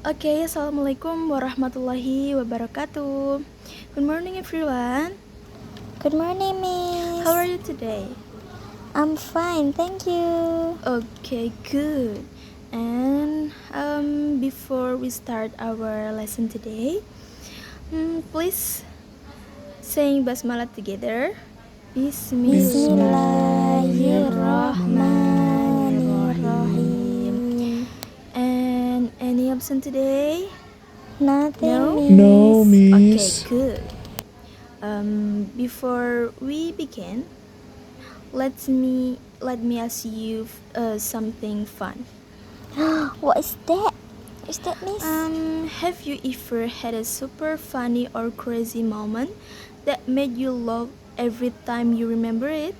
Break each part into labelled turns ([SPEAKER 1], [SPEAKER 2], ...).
[SPEAKER 1] Okay, assalamualaikum warahmatullahi wabarakatuh. Good morning, everyone.
[SPEAKER 2] Good morning, Miss.
[SPEAKER 1] How are you today?
[SPEAKER 2] I'm fine, thank you.
[SPEAKER 1] Okay, good. And before we start our lesson today, please sing basmalah together.
[SPEAKER 2] Bismillahirrahmanirrahim.
[SPEAKER 1] And any absent today?
[SPEAKER 2] Nothing,
[SPEAKER 1] No?
[SPEAKER 2] Miss.
[SPEAKER 1] Okay, good. Before we begin, let me ask you something fun.
[SPEAKER 2] What is that? Is that, Miss?
[SPEAKER 1] Have you ever had a super funny or crazy moment that made you laugh every time you remember it?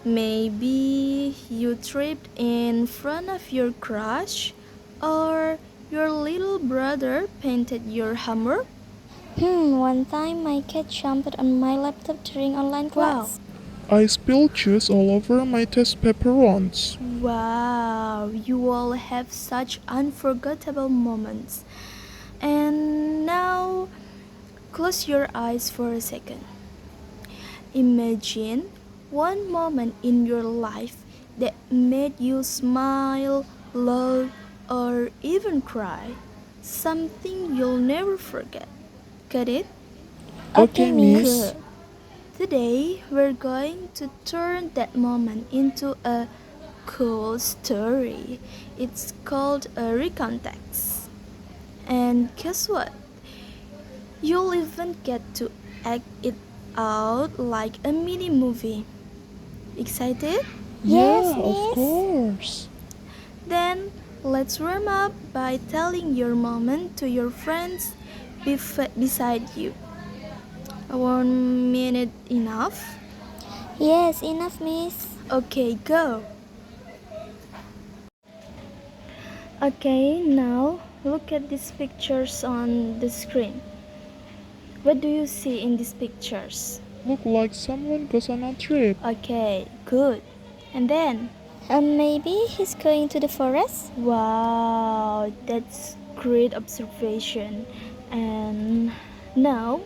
[SPEAKER 1] Maybe you tripped in front of your crush, or your little brother painted your homework.
[SPEAKER 2] One time my cat jumped on my laptop during online class.
[SPEAKER 3] I spilled juice all over my test paper once.
[SPEAKER 1] Wow, you all have such unforgettable moments. And now, close your eyes for a second. Imagine one moment in your life that made you smile, laugh, or even cry. Something you'll never forget. Got it?
[SPEAKER 2] Okay, Miss.
[SPEAKER 1] Good. Today, we're going to turn that moment into a cool story. It's called a recontext. And guess what? You'll even get to act it out like a mini movie. Excited?
[SPEAKER 2] Yes,
[SPEAKER 3] Yeah, of
[SPEAKER 2] Miss.
[SPEAKER 3] course.
[SPEAKER 1] Then let's warm up by telling your moment to your friends beside you. 1 minute enough?
[SPEAKER 2] Yes, enough, Miss.
[SPEAKER 1] Okay, go. Okay, now look at these pictures on the screen. What do you see in these pictures?
[SPEAKER 3] Look like someone goes on a trip.
[SPEAKER 1] Okay, good. And then,
[SPEAKER 2] Maybe he's going to the forest?
[SPEAKER 1] wow, that's great observation. And now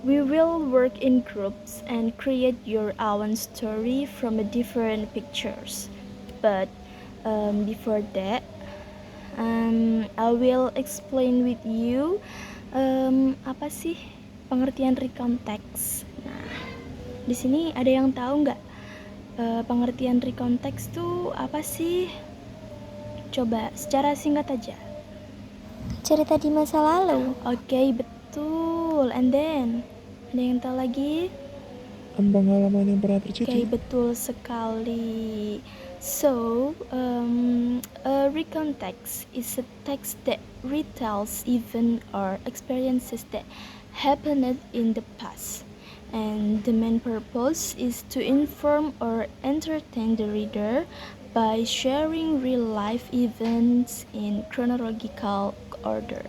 [SPEAKER 1] we will work in groups and create your own story from a different pictures. But before that, I will explain with you apa sih pengertian recontext. Nah, di sini ada yang tahu nggak pengertian recontext tuh apa sih? Coba secara singkat aja.
[SPEAKER 2] Cerita di masa lalu.
[SPEAKER 1] Oke, betul. And then, ada yang tahu lagi?
[SPEAKER 3] Pengalaman yang pernah
[SPEAKER 1] Oke,
[SPEAKER 3] terjadi.
[SPEAKER 1] betul sekali. So, a recontext is a text that retells events or experiences that happened in the past. And the main purpose is to inform or entertain the reader by sharing real-life events in chronological order.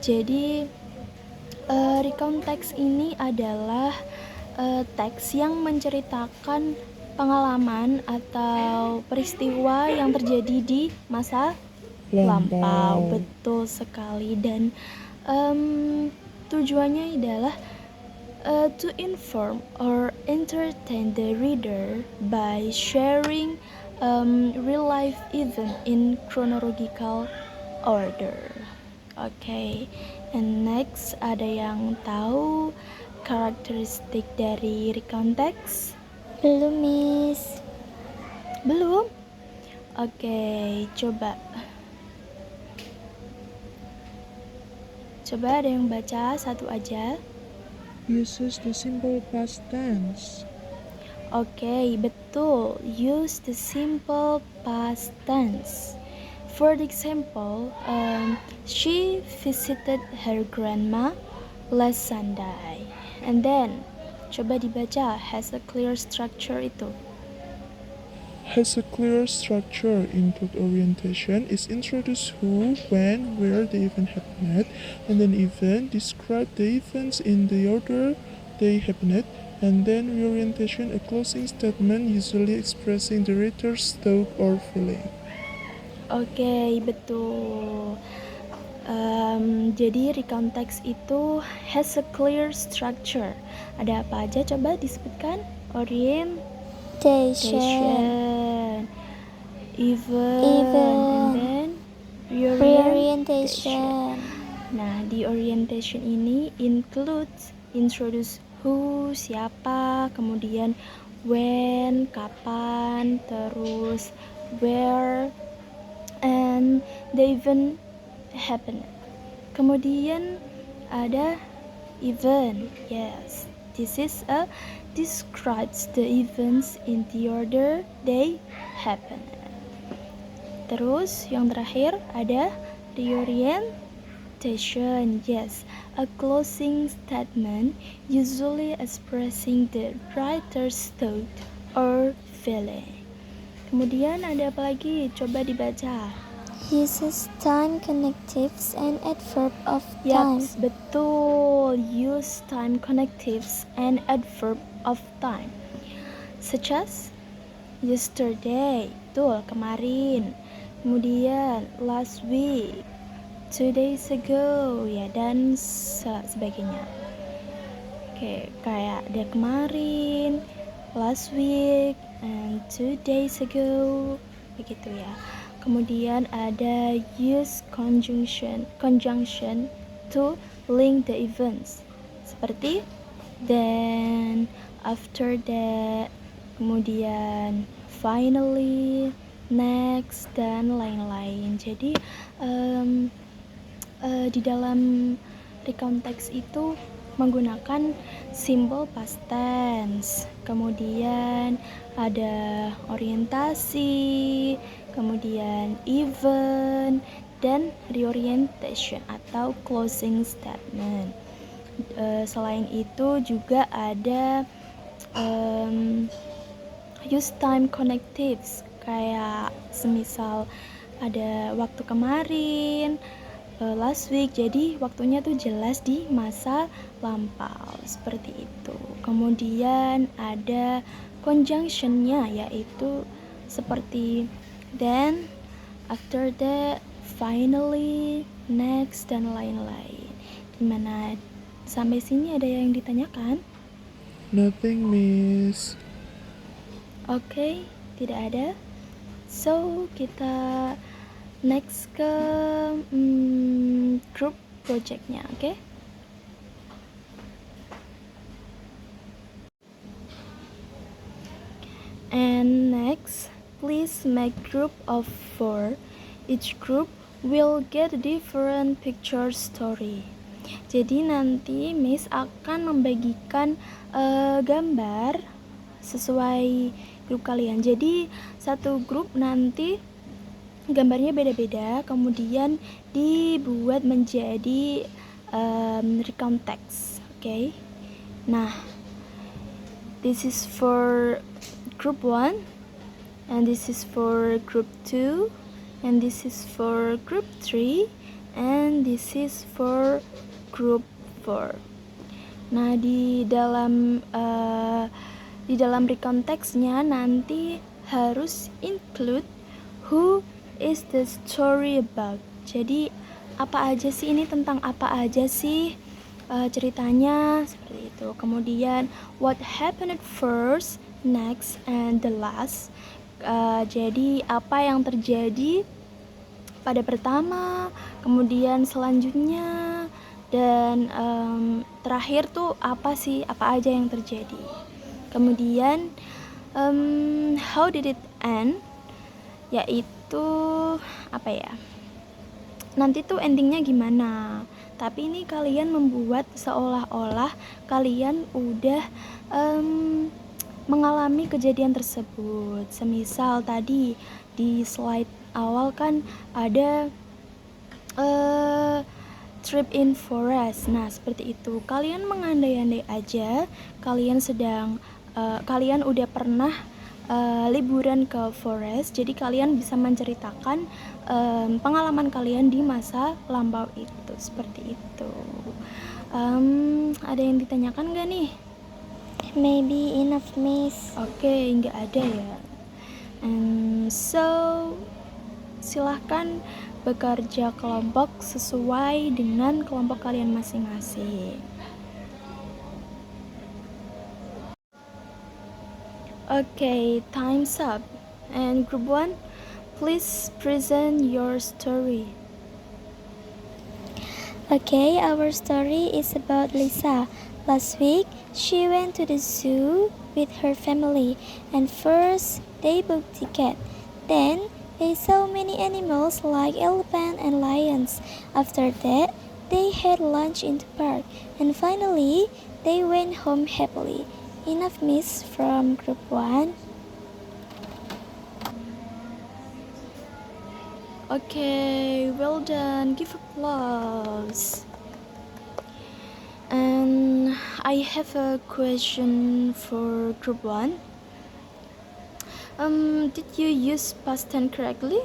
[SPEAKER 1] Jadi, recontext ini adalah teks yang menceritakan pengalaman atau peristiwa yang terjadi di masa lampau. Betul sekali. Dan tujuannya adalah to inform or entertain the reader by sharing real life event in chronological order. Okay, and next, ada yang tahu karakteristik dari recontext?
[SPEAKER 2] Belum, Miss.
[SPEAKER 1] Belum? Oke, coba ada yang baca satu aja.
[SPEAKER 3] Uses the simple past tense.
[SPEAKER 1] Oke, betul. Use the simple past tense. For example, she visited her grandma last Sunday. And then, Coba dibaca, has a clear structure itu.
[SPEAKER 3] Has a clear structure. Include orientation is introduce who, when, where the event happened, and then event describe the events in the order they happened, and then reorientation a closing statement usually expressing the reader's thought or feeling.
[SPEAKER 1] Oke, betul. Jadi recount text itu has a clear structure. Ada apa aja? Coba disebutkan. Orientation, event, and then reorientation. Nah, di orientation ini introduce who, siapa, kemudian when, kapan, terus where, and the event happened. Kemudian ada event. Yes, this is a describes the events in the order they happen. Terus yang terakhir ada reorientation. Yes, a closing statement usually expressing the writer's thought or feeling. Kemudian ada apa lagi? Coba dibaca.
[SPEAKER 2] Uses time connectives and adverb of time.
[SPEAKER 1] Yaps, betul. Use time connectives and adverb of time. Such as yesterday, betul, kemarin. Kemudian last week, 2 days ago, ya, dan sebagainya. Oke, kayak ada kemarin, last week, and 2 days ago, begitu ya. Kemudian ada use conjunction to link the events, seperti then, after that, kemudian finally, next, dan lain-lain. Jadi di dalam recount text itu menggunakan simbol past tense, kemudian ada orientasi, kemudian event, dan reorientation atau closing statement. Selain itu juga ada use time connectives, kayak semisal ada waktu kemarin, last week, jadi waktunya tuh jelas di masa lampau, seperti itu. Kemudian ada conjunctionnya, yaitu seperti then, after that, finally, next, dan lain-lain. Gimana? Sampai sini ada yang ditanyakan?
[SPEAKER 3] Nothing, miss.
[SPEAKER 1] Oke, tidak ada. So, kita next ke group projectnya, oke? And next, please make group of 4. Each group will get a different picture story. Jadi nanti Miss akan membagikan gambar sesuai grup kalian. Jadi satu grup nanti gambarnya beda-beda, kemudian dibuat menjadi recount text. Okay? Nah, this is for group 1, and this is for group 2, and this is for group 3, and this is for group 4. Nah, di dalam recount text-nya nanti harus include who is the story about. Jadi apa aja sih ini, tentang apa aja sih ceritanya, seperti itu. Kemudian what happened first, next, and the last. Jadi apa yang terjadi pada pertama, kemudian selanjutnya, dan terakhir tuh apa aja yang terjadi. Kemudian how did it end, yaitu apa ya, nanti tuh endingnya gimana. Tapi ini kalian membuat seolah-olah kalian udah mengalami kejadian tersebut. Semisal tadi di slide awal kan ada trip in forest. Nah, seperti itu. Kalian mengandai-andai aja, kalian udah pernah liburan ke forest. Jadi kalian bisa menceritakan pengalaman kalian di masa lampau itu. Seperti itu. Ada yang ditanyakan gak nih?
[SPEAKER 2] Maybe enough, Miss.
[SPEAKER 1] Oke, nggak ada ya. And so, silahkan bekerja kelompok sesuai dengan kelompok kalian masing-masing. Okay, time's up. And group 1, please present your story.
[SPEAKER 2] Okay, our story is about Lisa. Last week, she went to the zoo with her family, and first they booked ticket. Then they saw many animals like elephant and lions. After that, they had lunch in the park, and finally they went home happily. Enough, Miss, from group 1.
[SPEAKER 1] Okay, well done. Give applause. And I have a question for group 1. Did you use past tense correctly?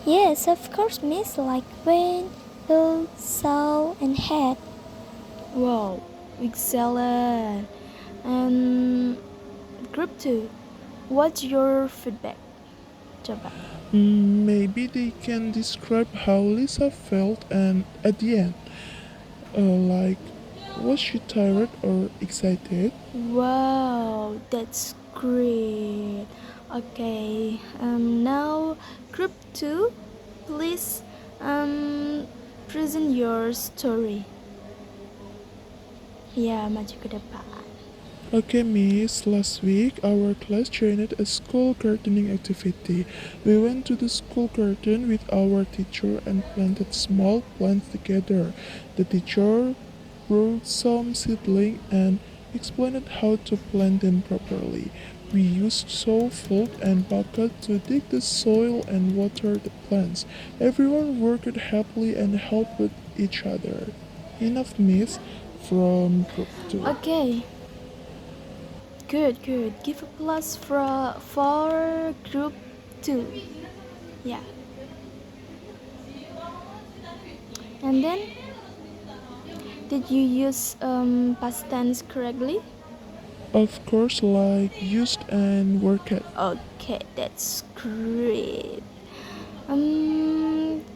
[SPEAKER 2] Yes, of course, Miss, like went, looked, saw, and had.
[SPEAKER 1] Wow, excellent. And group 2, what's your feedback? Coba.
[SPEAKER 3] Maybe they can describe how Lisa felt and at the end. Like, was she tired or excited?
[SPEAKER 1] Wow, that's great. Okay, now group 2, please present your story. Ya, maju ke depan.
[SPEAKER 3] Okay, Miss, last week our class joined a school gardening activity. We went to the school garden with our teacher and planted small plants together. The teacher brought some seedling and explained how to plant them properly. We used shovel and bucket to dig the soil and water the plants. Everyone worked happily and helped each other. Enough, Miss, from group 2.
[SPEAKER 1] Okay. Good. Give a plus for group 2. Yeah. And then, did you use past tense correctly?
[SPEAKER 3] Of course, like used and worked.
[SPEAKER 1] Okay, that's great.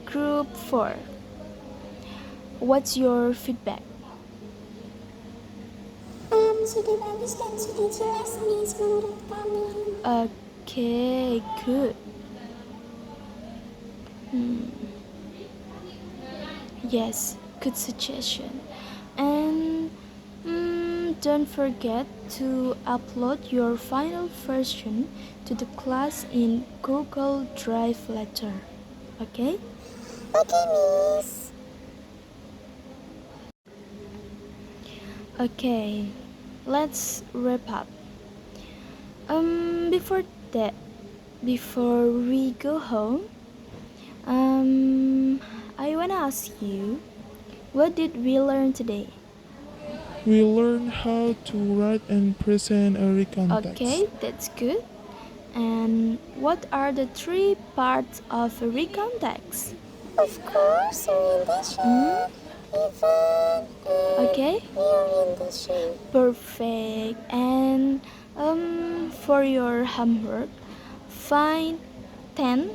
[SPEAKER 1] Group 4. What's your feedback?
[SPEAKER 2] Sudah bagus dan sudah jelas, Miss, menurut kami.
[SPEAKER 1] Okay, good. Yes, good suggestion. And don't forget to upload your final version to the class in Google Drive later. Okay?
[SPEAKER 2] Okay, Miss.
[SPEAKER 1] Okay, let's wrap up. Before we go home, I wanna ask you, what did we learn today?
[SPEAKER 3] We learn how to write and present a recontext.
[SPEAKER 1] Okay, that's good. And what are the 3 parts of a recontext?
[SPEAKER 2] Of course, orientation, event, and
[SPEAKER 1] Okay,
[SPEAKER 2] reorientation.
[SPEAKER 1] perfect. And for your homework, find 10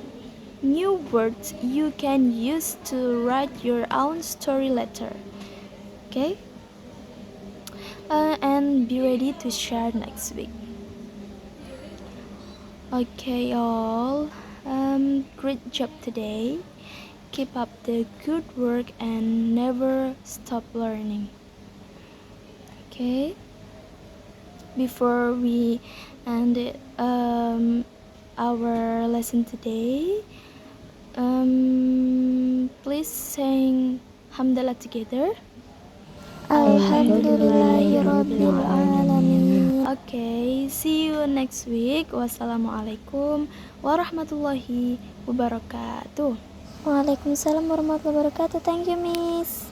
[SPEAKER 1] new words you can use to write your own story letter. Okay? And be ready to share next week. Okay, all. Great job today. Keep up the good work and never stop learning. Okay? Before we end our lesson today, please sing Hamdalah together.
[SPEAKER 2] Alhamdulillahirabbil alamin.
[SPEAKER 1] Okay, see you next week. Wassalamualaikum warahmatullahi wabarakatuh.
[SPEAKER 2] Waalaikumsalam warahmatullahi wabarakatuh. Thank you, Miss.